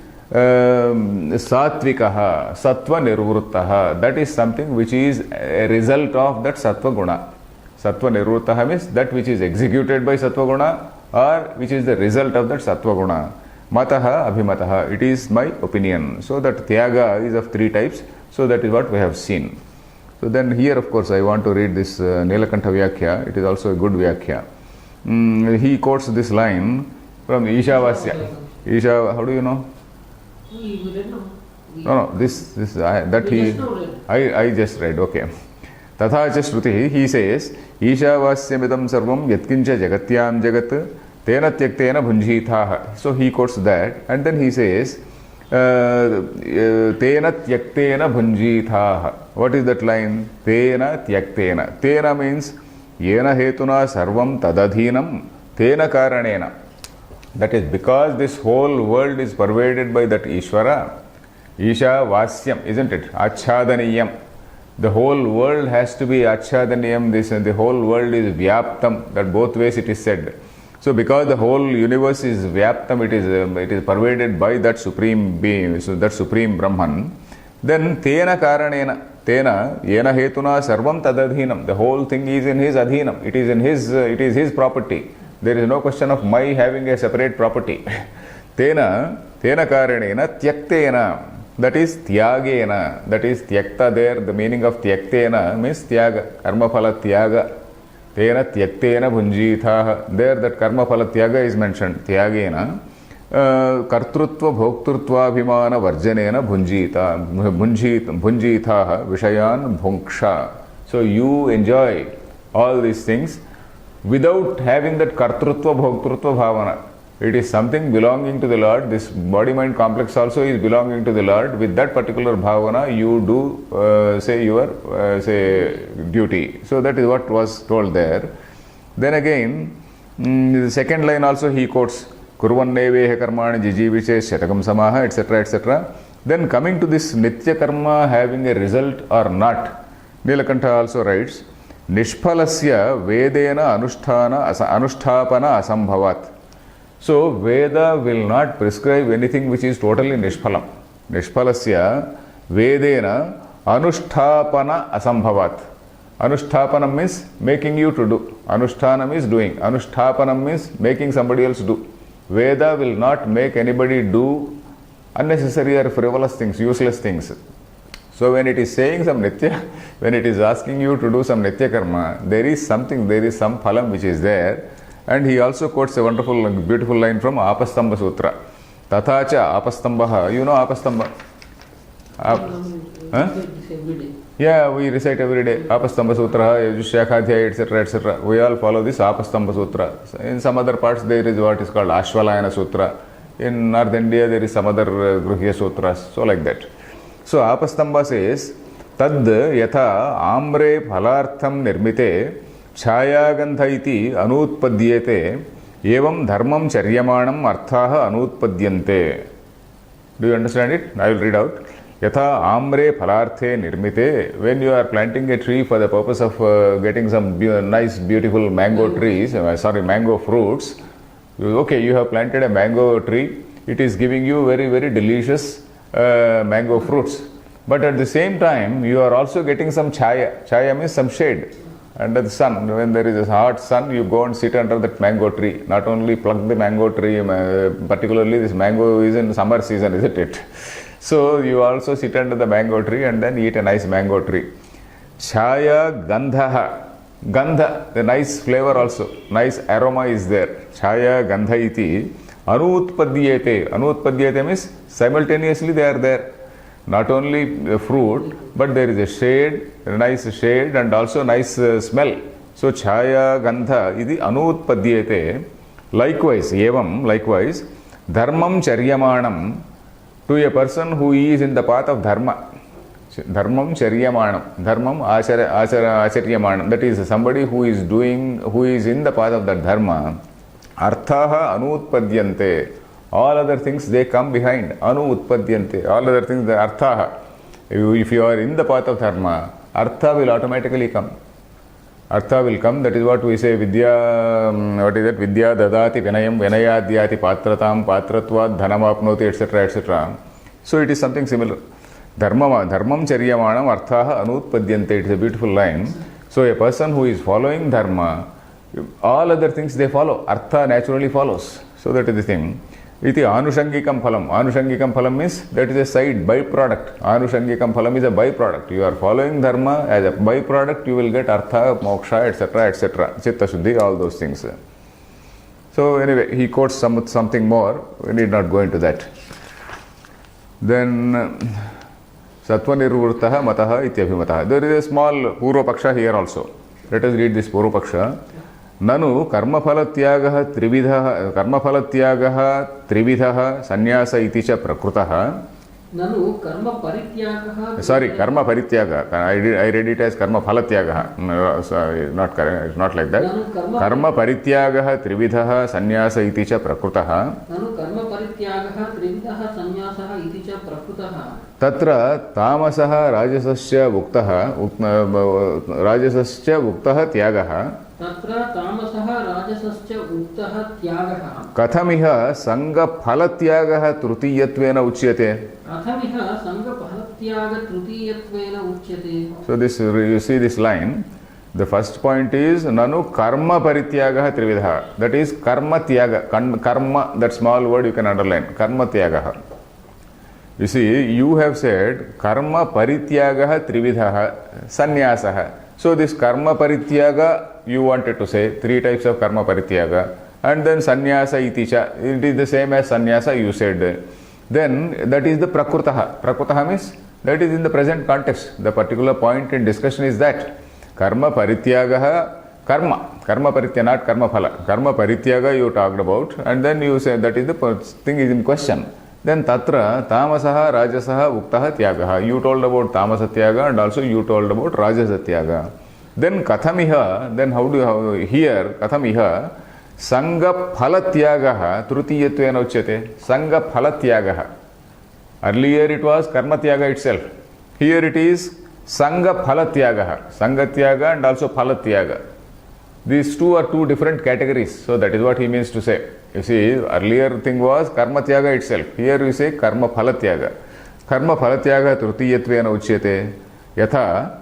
satvikaha, sattva nirvruttaha. That is something which is a result of that sattva guna. Sattva nirvruttaha means that which is executed by sattva guna or which is the result of that sattva guna. Mataha abhimataha. It is my opinion. So that tyaga is of three types. So that is what we have seen. So then here of course I want to read this Nilakantha Vyakhya. It is also a good Vyakhya. He quotes this line from Ishavasya. Isha, how do you know? We did know. No, I just read, okay. Tatha cha Shruti, he says, Ishavasya sarvam yatkincha jagatyam jagat tena tyaktena bhunjithaha. So he quotes that and then he says, Tena tyaktena bhunjithaha. What is that line? Tena tyaktena. Tena means yena hetuna sarvam tadadhinam tena karanena. That is because this whole world is pervaded by that Ishvara. Isha vasyam, isn't it? Achhadaniyam. The whole world has to be achhadaniyam. This and the whole world is vyaptam. That both ways it is said. So because the whole universe is vyaptam, it is pervaded by that supreme being, so that supreme Brahman, then tena karanena, tena yena hetuna sarvam tadadhinam. The whole thing is in his adhinam. It is his property. There is no question of my having a separate property. Tena karanena tyaktena. That is tyagena. That is tyakta there. The meaning of tyaktena means tyaga, karma phala tyaga. Tena tyaktena bhunjithaha. There that karma phala tyaga is mentioned. Tyagena. Kartrutva bhoktrutva abhimana varjanena bhunjithaha vishayan bhunksha. So you enjoy all these things without having that kartrutva bhoktrutva bhavana. It is something belonging to the Lord. This body-mind complex also is belonging to the Lord. With that particular bhavana, you do your duty. So that is what was told there. Then again, the second line also he quotes Kurvanneveha karmani jijiviche shatakam samaha, etc., etc. Then coming to this nitya karma having a result or not, Nilakantha also writes, Nishphalasya vedena anusthapana asambhavat. So Veda will not prescribe anything which is totally nishphalam. Nishphalasya vedena anusthapana asambhavat. Anushthapanam means making you to do. Anushthanam is doing. Anushthapanam means making somebody else do. Veda will not make anybody do unnecessary or frivolous things, useless things. So when it is saying some nitya, when it is asking you to do some nitya karma, there is some phalam which is there. And he also quotes a wonderful, beautiful line from Apastamba Sutra. Tatha cha Apastambaha. You know Apastamba? Huh? This every day. Yeah, we recite every day. Apastamba Sutra, Yajushyakhadhyaya, etc., etc. We all follow this Apastamba Sutra. In some other parts, there is what is called Ashvalayana Sutra. In North India, there is some other Gruhya Sutras. So, like that. So, Apastamba says, Tad yatha amre phalartham nirmite chayagandha iti anutpadyete evam dharmam charyamanam arthaha anutpadyante. Do you understand it? I will read out. Yatha amre phalarthe nirmite. When you are planting a tree for the purpose of getting some nice, beautiful mango trees, mango fruits, you have planted a mango tree. It is giving you very, very delicious mango fruits. But at the same time, you are also getting some chaya. Chaya means some shade under the sun. When there is a hot sun, you go and sit under that mango tree. Not only pluck the mango tree, particularly this mango is in summer season, isn't it? So you also sit under the mango tree and then eat a nice mango tree. Chaya gandhaha. Gandha, the nice flavor also, nice aroma is there. Chaya gandha iti anutpadyete. Anutpadyete means simultaneously they are there. Not only fruit, but there is a shade, a nice shade and also nice smell. So, chaya gandha iti anutpadyete. Likewise, dharmam charyamanam, to a person who is in the path of dharma. Dharmam charyamanam. Dharmam acharyamanam. That is somebody who is in the path of that dharma. Arthaha anutpadyante. All other things, they come behind. Anu utpadyante. All other things, the artha. If you are in the path of dharma, artha will automatically come. Artha will come. That is what we say, vidya, what is that? Vidya dadati vinayam, vinayadyati patratam, patratvat, dhanamapnoti, etc., etc. So it is something similar. Dharmam charyamanam arthaha anutpadyante. It is a beautiful line. So a person who is following dharma, all other things they follow. Artha naturally follows. So that is the thing. Iti anushangikam phalam. Anushangikam phalam means that is a side byproduct. Anushangikam phalam is a byproduct. You are following dharma, as a byproduct you will get artha, moksha, etc., etc. Chitta shuddhi, all those things. So anyway, he quotes something more. We need not go into that. Then sattva nirvurtaha mataha ityabhimataha. There is a small purvapaksha here also. Let us read this purvapaksha. Nanu karmaphalatyaga trividha sannyasa iti cha prakrutah. Nanu karma parityaga. Sorry, karma parityaga. I read it as karma phalatyaga. Sorry, not like that. Karma parityaga trividha sannyasa iti cha prakrutah. Nanu karma parityaga trividha sannyasa iti cha prakrutah. Tatra tamasah rajasascha uktah tyagah. Tatra tamasah rajasascha uktah tyagah. Kathamiha sangha phalatyagah trutiyatvena uchyate. Kathamiha sangha phalatyaga trutiyatvena uchyate. So this, you see this line. The first point is nanu karma parityagah trividha. That is karma tyaga. Karma, that small word you can underline. Karma tyagah. You see, you have said karma parityagah trividha sannyasah. So this karma parityaga you wanted to say, three types of karma parityaga, and then sannyasa iticha. It is the same as sannyasa you said. Then that is the prakrutaha. Prakrutaha means that is in the present context. The particular point in discussion is that karma parityagaha, karma parityaga, not karma phala. Karma parityaga you talked about, and then you say that is the thing is in question. Then tatra tamasaha rajasaha uktaha tyagaha. You told about tamasa tyaga and also you told about rajasa tyaga. Then kathamiha, then how do you here kathamiha sangha phalatyagaha trutiyatvena uchyate. Sangha phalatyagaha. Earlier it was karma tyaga itself. Here it is sangha phalatyagaha. Sangha tyaga and also phalatyaga. These two are two different categories. So that is what he means to say. You see, earlier thing was karma tyaga itself. Here you say karma phalatyaga. Karma phalatyaga trutiyatvena uchyate. Yatha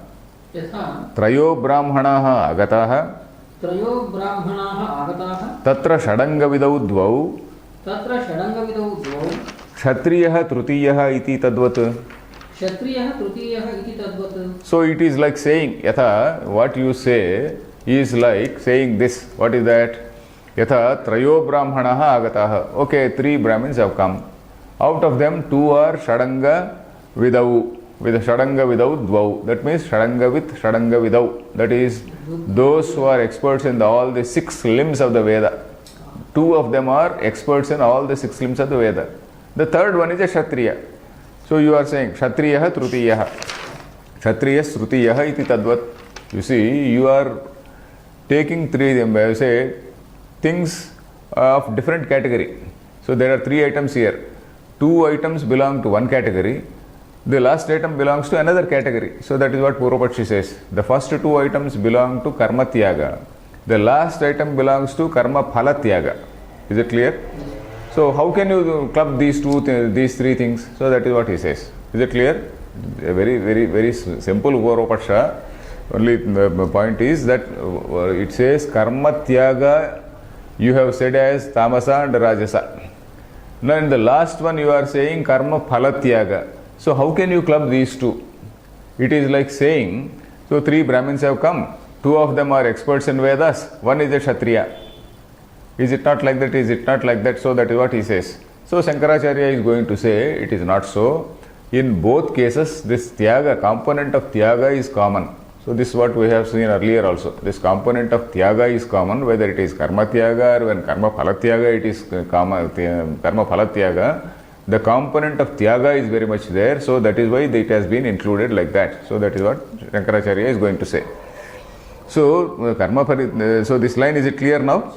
trayo brahmanaha agataha. Trayo brahmanaha agataha. Tatra षडंग विदौ द्वौ. Tatra षडंग विदौ द्वौ. क्षत्रियः तृतीयः इति तद्वत्. Kshatriyah trutiyah iti tadvat. So it is like saying, yatha, what you say is like saying this. What is that? यथा त्रयो ब्राह्मणाः आगताः. Okay, 3 Brahmins have come. Out of them 2 are Shadanga Vidau. With Shadanga Vidau Dvau. That means Shadanga with Shadanga Vidau. That is those who are experts in all the 6 limbs of the Veda. 2 of them are experts in all the 6 limbs of the Veda. The third one is a Kshatriya. So you are saying Kshatriyah Trutiyah. Kshatriyas Trutiyah iti tadvat. You see, you are taking 3, say, things of different category. So there are 3 items here. 2 items belong to one category. The last item belongs to another category. So that is what Purvapaksha says. The first 2 items belong to Karma Tyaga. The last item belongs to Karma Phala Tyaga. Is it clear? So how can you club these 3 things? So that is what he says. Is it clear? A very, very, very simple Purvapaksha. Only the point is that it says Karma Tyaga you have said as Tamasa and Rajasa. Now in the last one you are saying Karma Phala Tyaga. So how can you club these 2? It is like saying, so 3 Brahmins have come. 2 of them are experts in Vedas. 1 is a Kshatriya. Is it not like that? Is it not like that? So that is what he says. So Shankaracharya is going to say it is not so. In both cases, this Tyaga, component of Tyaga is common. So this is what we have seen earlier also. This component of Tyaga is common, whether it is Karma Tyaga or when Karma Phala Tyaga, it is Karma Phala Tyaga. The component of Tyaga is very much there, so that is why it has been included like that. So that is what Shankaracharya is going to say. So, so this line, is it clear now?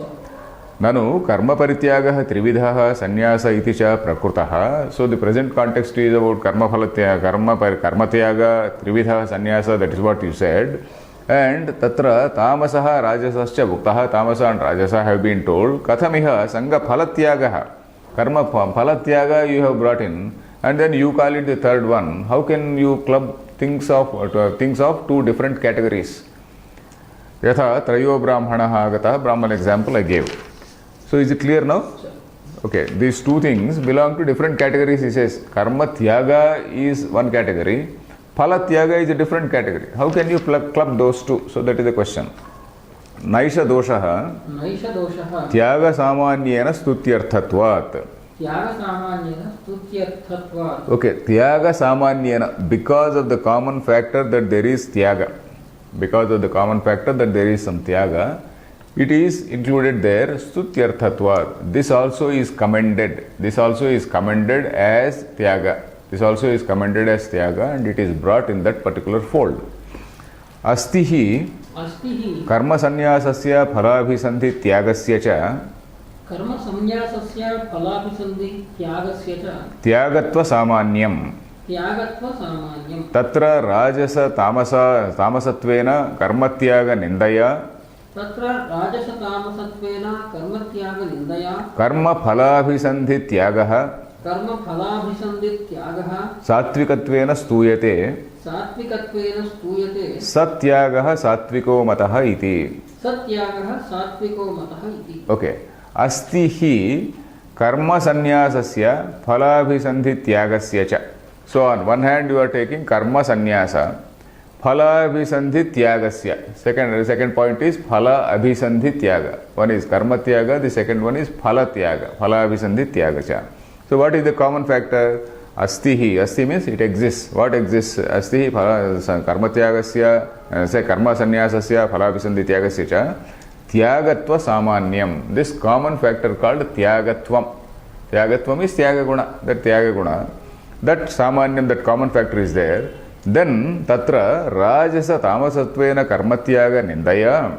Nanu karma parityagah trividhaha sannyasa iti cha prakrutaha. So the present context is about karma tyaga trividhaha sannyasa, that is what you said. And tatra tamasaha rajasascha bhuktaha, tamasa and rajasa have been told. Kathamiha sangha phalatyagaha. Karma phalatyaga you have brought in, and then you call it the third one. How can you club things of 2 different categories? Yatha trayo brahmanaha agata, Brahman example I gave. So is it clear now? Okay, these 2 things belong to different categories. He says Karma Tyaga is one category, Phala Tyaga is a different category. How can you club those 2? So that is the question. Naisha doshaha Tyaga samanyena stutyarthatvat. Okay, Tyaga samanyena, because of the common factor that there is Tyaga. Because of the common factor that there is some Tyaga, it is included there, Stutyarthatvat. This also is commended. This also is commended as Tyaga. This also is commended as Tyaga, and it is brought in that particular fold. Astihi Karma Sannyasasya Phalabhisandhi Tyagasya cha Karma Sannyasasya Phalabhisandhi Tyagasya cha Tyagatva Samanyam. Tatra Rajasa Tamasattvena Karmatyaga Nindaya Karma Phalabhisandhi Tyagaha Sattvikatvena Stuyate Satyagaha Sattviko Mataha iti. Okay. Astihi Karma Sannyasasya Phalabhisandhi Tyagasya cha. So on one hand you are taking Karma Sannyasa, Phala Abhisandhi Tyagasya. Second point is Phala Abhisandhi Tyaga. One is Karma Tyaga, the second one is Phala Tyaga, Phala Abhisandhi Tyagacha. So what is the common factor? Astihi. Asti means it exists. What exists? Astihi Karma Tyagasya, say Karma Sannyasasya, Phala Abhisandhi Tyagasya cha. Tyagatva Samanyam. This common factor called Tyagatvam. Tyagatvam is Tyaga Guna. That Tyaga Guna. That Samanyam, that common factor is there. Then Tatra Rajasa Tamasatvena Karmatyaga Nindaya.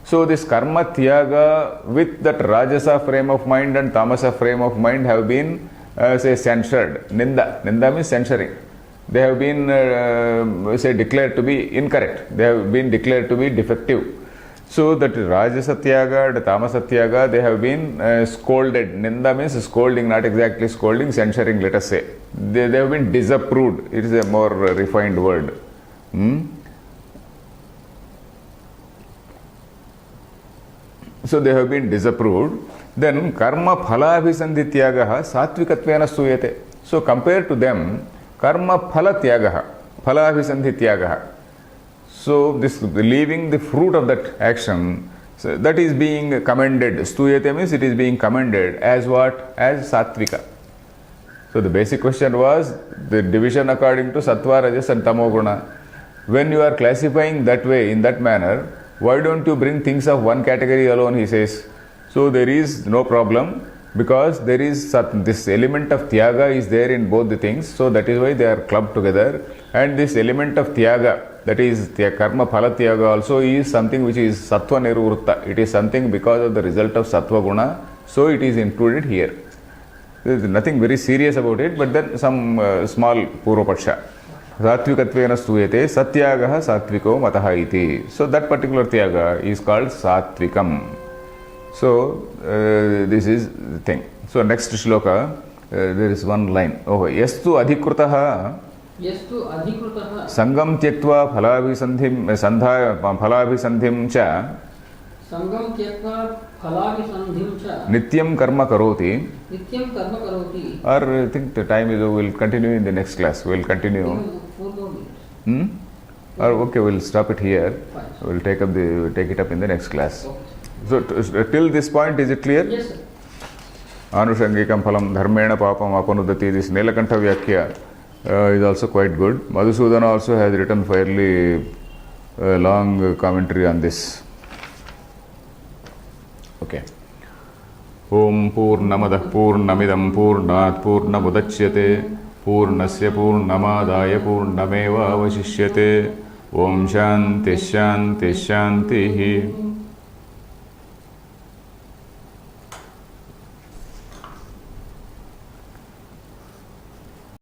So this Karmatyaga with that Rajasa frame of mind and Tamasa frame of mind have been say censured. Ninda. Ninda means censuring. They have been say declared to be incorrect. They have been declared to be defective. So that Rajasa Tyaga and Tamasa Tyaga, they have been scolded. Ninda means scolding, not exactly scolding, censuring, let us say. They have been disapproved. It is a more refined word. So they have been disapproved. Then Karma Phala Abhisandhi Tyagaha Sattvikatvena Stuyate. So compared to them, Karma Phala Tyagaha, Phala Abhisandhi Tyagaha. So this leaving the fruit of that action So that is being commended. Stuyate means it is being commended as what? As sattvika. So the basic question was the division according to sattva, rajas and tamoguna. When you are classifying that way, in that manner, why don't you bring things of one category alone, he says. So there is no problem because there is this element of tyaga is there in both the things. So that is why they are clubbed together. And this element of tyaga, that is karma phala tyaga also, is something which is sattva nirvrutta. It is something because of the result of sattva guna. So it is included here. There is nothing very serious about it, but then some small purvapaksha. Sattvikatveena stuyate satyagaha sattviko mataha iti. So that particular tyaga is called sattvikam. So this is the thing. So next shloka, there is one line. Oh, yastu adhikrutaha यस्तु अधिकृतः sangam tyaktva phalabhisandhim cha संगम त्यक्त्वा फलाभिसन्धिं च nityam karma karoti. नित्यं कर्म करोति. Or I think the time is, we will continue in the next class. We will continue. 4 more minutes. Or okay, we will stop it here. Fine. We will take it up in the next class. Okay. So till this point, is it clear? Yes, sir. Anushangikam phalam dharmena papam apanudati. This Nilakantha Vyakya is also quite good. Madhusudana also has written fairly long commentary on this. Okay. Om Purnamadah Purnamidam Purnat Purnamudachyate Purnasya Purnamadaya Purnameva Avashishyate. Om Shanti Shanti Shanti.